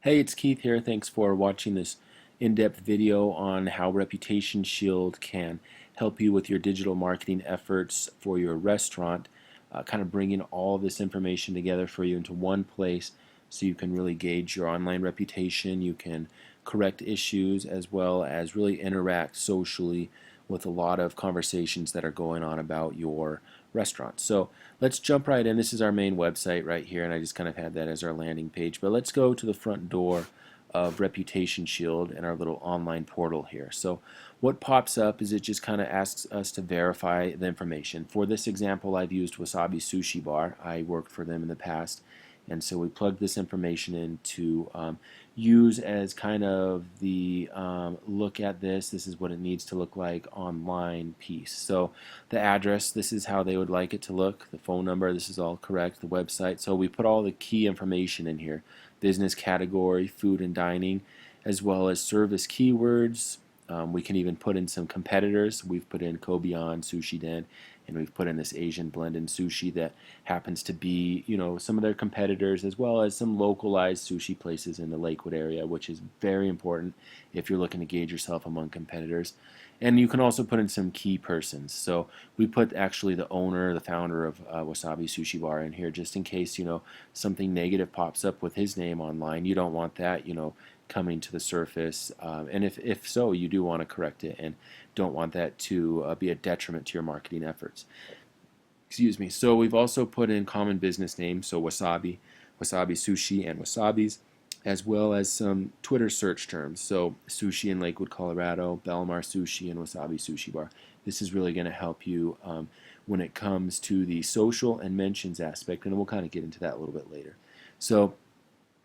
Hey, it's Keith here. Thanks for watching this in-depth video on how Reputation Shield can help you with your digital marketing efforts for your restaurant, kind of bringing all this information together for you into one place so you can really gauge your online reputation, you can correct issues, as well as really interact socially with a lot of conversations that are going on about your restaurant. So let's jump right in. This is our main website right here, and I just kind of had that as our landing page. But let's go to the front door of Reputation Shield and our little online portal here. So what pops up is it just kind of asks us to verify the information. For this example, I've used Wasabi Sushi Bar. I worked for them in the past, and so we plugged this information in to use as kind of the look at this. This is what it needs to look like online piece. So the address, this is how they would like it to look. The phone number, this is all correct. The website. So we put all the key information in here. Business category, food and dining, as well as service keywords. We can even put in some competitors. We've put in Kobeon, Sushi Den, and we've put in this Asian blend in sushi that happens to be, some of their competitors, as well as some localized sushi places in the Lakewood area, which is very important if you're looking to gauge yourself among competitors. And you can also put in some key persons. So we put actually the owner, the founder of Wasabi Sushi Bar in here, just in case, something negative pops up with his name online. You don't want that, coming to the surface, and if so, you do want to correct it and don't want that to be a detriment to your marketing efforts. Excuse me. So we've also put in common business names, so Wasabi, Wasabi Sushi, and Wasabis, as well as some Twitter search terms, so Sushi in Lakewood, Colorado, Belmar Sushi, and Wasabi Sushi Bar. This is really going to help you when it comes to the social and mentions aspect, and we'll kind of get into that a little bit later. So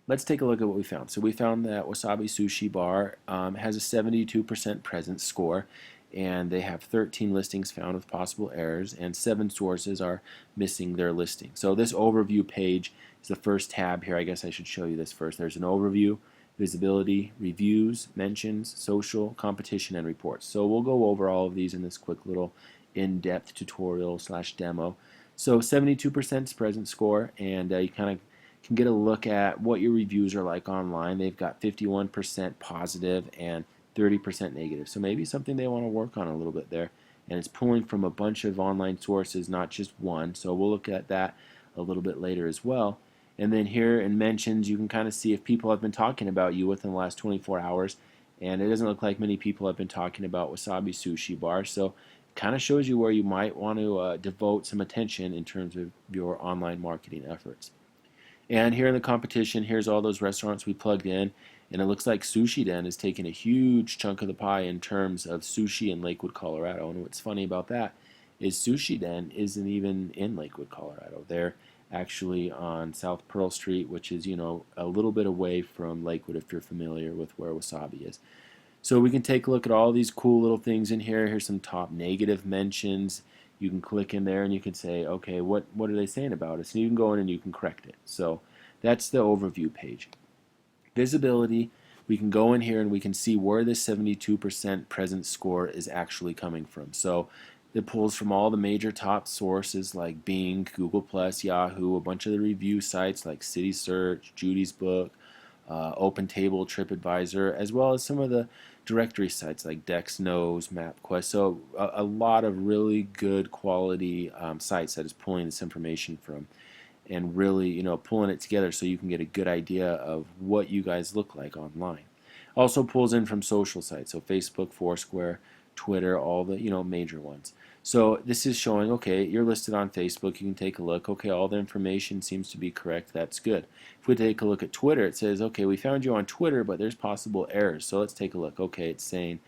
let's take a look at what we found. So we found that Wasabi Sushi Bar has a 72% presence score, and they have 13 listings found with possible errors, and 7 sources are missing their listing. So this overview page is the first tab here. I guess I should show you this first. There's an overview, visibility, reviews, mentions, social, competition, and reports. So we'll go over all of these in this quick little in-depth tutorial slash demo. So 72% presence score, and you kind of can get a look at what your reviews are like online. They've got 51% positive and 30% negative. So maybe something they want to work on a little bit there. And it's pulling from a bunch of online sources, not just one. So we'll look at that a little bit later as well. And then here in mentions, you can kind of see if people have been talking about you within the last 24 hours. And it doesn't look like many people have been talking about Wasabi Sushi Bar. So it kind of shows you where you might want to devote some attention in terms of your online marketing efforts. And here in the competition, here's all those restaurants we plugged in, and it looks like Sushi Den is taking a huge chunk of the pie in terms of sushi in Lakewood, Colorado. And what's funny about that is Sushi Den isn't even in Lakewood, Colorado. They're actually on South Pearl Street, which is, a little bit away from Lakewood if you're familiar with where Wasabi is. So we can take a look at all these cool little things in here. Here's some top negative mentions. You can click in there and you can say, okay, what are they saying about us? And you can go in and you can correct it. So that's the overview page. Visibility, we can go in here and we can see where this 72% presence score is actually coming from. So it pulls from all the major top sources like Bing, Google+, Yahoo, a bunch of the review sites like City Search, Judy's Book, OpenTable, TripAdvisor, as well as some of the directory sites like DexKnows, MapQuest. So a lot of really good quality sites that is pulling this information from, and really, pulling it together so you can get a good idea of what you guys look like online. Also pulls in from social sites, so Facebook, Foursquare, Twitter, all the major ones. So this is showing, okay, you're listed on Facebook. You can take a look. Okay, all the information seems to be correct. That's good. If we take a look at Twitter, it says, okay, we found you on Twitter, but there's possible errors. So let's take a look. Okay, it's saying,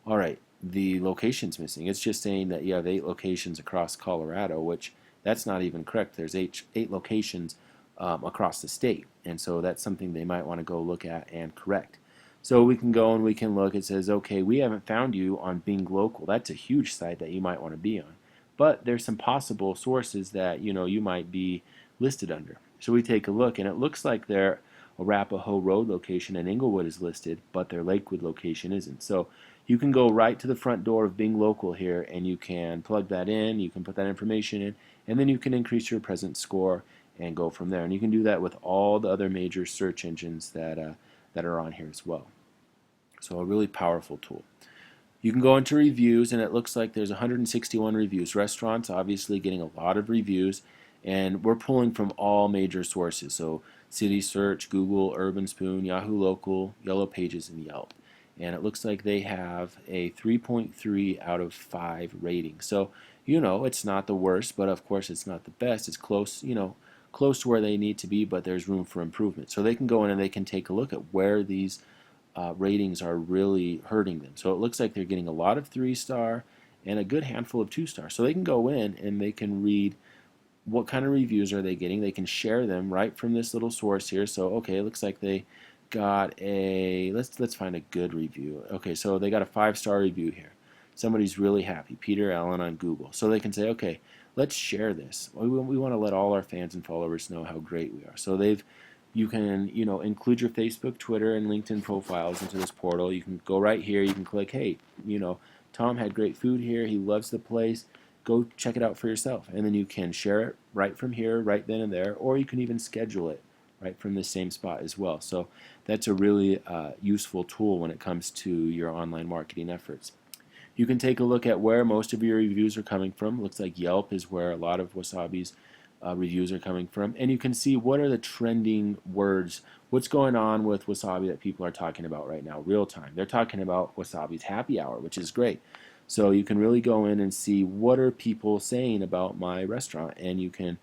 all right, the location's missing. It's just saying that you have 8 locations across Colorado, which that's not even correct. There's eight locations across the state, and so that's something they might want to go look at and correct. So we can go and we can look. It says, okay, we haven't found you on Bing Local. That's a huge site that you might want to be on. But there's some possible sources that you might be listed under. So we take a look, and it looks like their Arapahoe Road location in Inglewood is listed, but their Lakewood location isn't. So you can go right to the front door of Bing Local here, and you can plug that in. You can put that information in, and then you can increase your presence score and go from there. And you can do that with all the other major search engines that that are on here as well. So a really powerful tool. You can go into reviews, and it looks like there's 161 reviews. Restaurants obviously getting a lot of reviews, and we're pulling from all major sources. So City Search, Google, Urban Spoon, Yahoo Local, Yellow Pages, and Yelp. And it looks like they have a 3.3 out of 5 rating. So, it's not the worst, but of course it's not the best. It's close, close to where they need to be, but there's room for improvement. So they can go in and they can take a look at where these ratings are really hurting them. So it looks like they're getting a lot of 3-star and a good handful of 2-star. So they can go in and they can read what kind of reviews are they getting. They can share them right from this little source here. So okay, it looks like they got a, let's find a good review. Okay, so they got a 5-star review here. Somebody's really happy, Peter Allen on Google. So they can say, okay, let's share this. We want to let all our fans and followers know how great we are. So you can include your Facebook, Twitter, and LinkedIn profiles into this portal. You can go right here. You can click, hey, Tom had great food here. He loves the place. Go check it out for yourself. And then you can share it right from here, right then and there, or you can even schedule it right from the same spot as well. So that's a really useful tool when it comes to your online marketing efforts. You can take a look at where most of your reviews are coming from. Looks like Yelp is where a lot of Wasabi's reviews are coming from, and you can see what are the trending words, what's going on with Wasabi that people are talking about right now, real time. They're talking about Wasabi's happy hour, which is great. So you can really go in and see what are people saying about my restaurant, and you can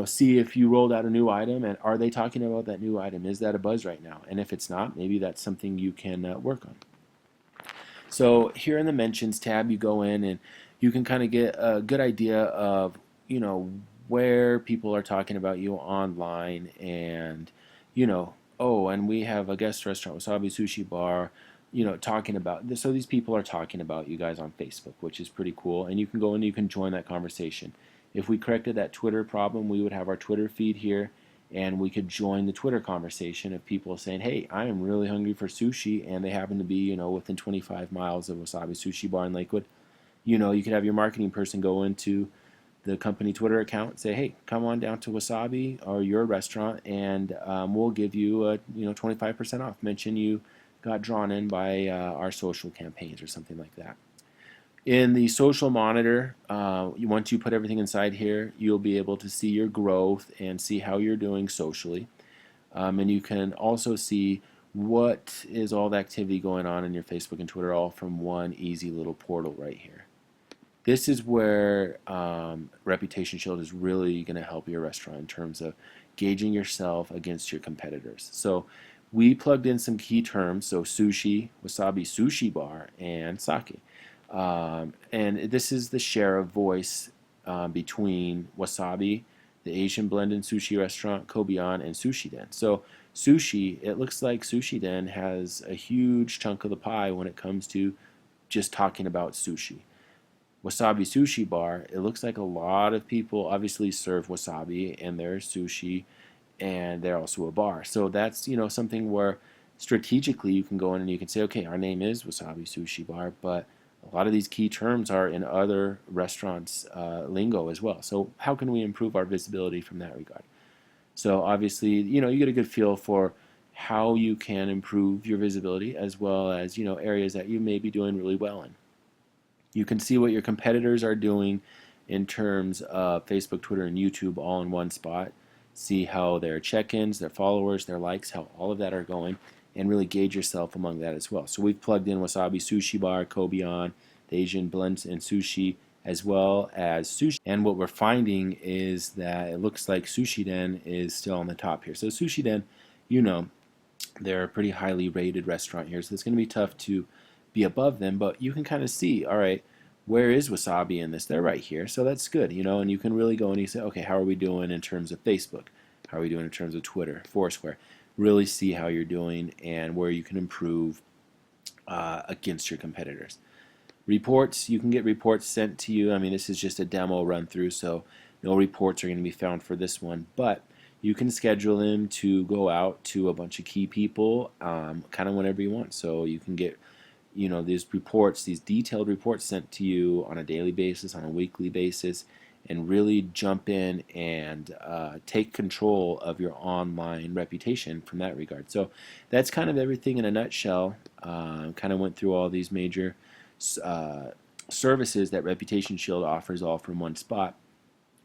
see if you rolled out a new item and are they talking about that new item. Is that a buzz right now? And if it's not, maybe that's something you can work on. So here in the mentions tab, you go in and you can kind of get a good idea of where people are talking about you online, and oh, and we have a guest restaurant, Wasabi Sushi Bar, talking about this. So these people are talking about you guys on Facebook, which is pretty cool, and you can go in and you can join that conversation. If we corrected that Twitter problem, we would have our Twitter feed here, and we could join the Twitter conversation of people saying, hey, I am really hungry for sushi, and they happen to be within 25 miles of Wasabi Sushi Bar in Lakewood. You could have your marketing person go into the company Twitter account, say, hey, come on down to Wasabi or your restaurant, and we'll give you 25% off. Mention you got drawn in by our social campaigns or something like that. In the social monitor, once you put everything inside here, you'll be able to see your growth and see how you're doing socially. And you can also see what is all the activity going on in your Facebook and Twitter, all from one easy little portal right here. This is where Reputation Shield is really going to help your restaurant in terms of gauging yourself against your competitors. So we plugged in some key terms, so sushi, Wasabi Sushi Bar, and sake. And this is the share of voice between Wasabi, the Asian blended sushi restaurant, Kobian, and Sushi Den. So sushi, it looks like Sushi Den has a huge chunk of the pie when it comes to just talking about sushi. Wasabi Sushi Bar, it looks like a lot of people obviously serve wasabi and their sushi, and they're also a bar. So that's something where strategically you can go in and you can say, okay, our name is Wasabi Sushi Bar, but a lot of these key terms are in other restaurants' lingo as well. So how can we improve our visibility from that regard? So obviously, you get a good feel for how you can improve your visibility, as well as areas that you may be doing really well in. You can see what your competitors are doing in terms of Facebook, Twitter, and YouTube all in one spot. See how their check-ins, their followers, their likes, how all of that are going, and really gauge yourself among that as well. So we've plugged in Wasabi Sushi Bar, Kobian, the Asian blends and sushi, as well as sushi. And what we're finding is that it looks like Sushi Den is still on the top here. So Sushi Den, they're a pretty highly rated restaurant here, so it's going to be tough to be above them, but you can kind of see, all right, where is Wasabi in this? They're right here, so that's good, and you can really go and you say, okay, how are we doing in terms of Facebook? How are we doing in terms of Twitter, Foursquare? Really see how you're doing and where you can improve against your competitors. Reports, you can get reports sent to you. I mean, this is just a demo run through, so no reports are going to be found for this one, but you can schedule them to go out to a bunch of key people kind of whenever you want. So you can get these reports, these detailed reports sent to you on a daily basis, on a weekly basis, and really jump in and take control of your online reputation from that regard. So that's kind of everything in a nutshell. Kind of went through all these major services that Reputation Shield offers all from one spot.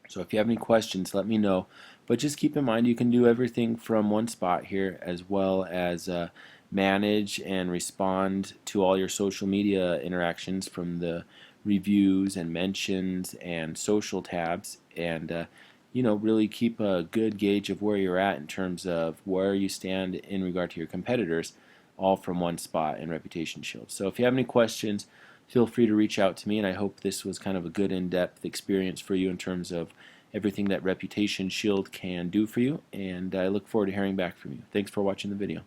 So if you have any questions, let me know. But just keep in mind you can do everything from one spot here, as well as manage and respond to all your social media interactions from the reviews and mentions and social tabs, and really keep a good gauge of where you're at in terms of where you stand in regard to your competitors, all from one spot in Reputation Shield. So if you have any questions, feel free to reach out to me, and I hope this was kind of a good in-depth experience for you in terms of everything that Reputation Shield can do for you, and I look forward to hearing back from you. Thanks for watching the video.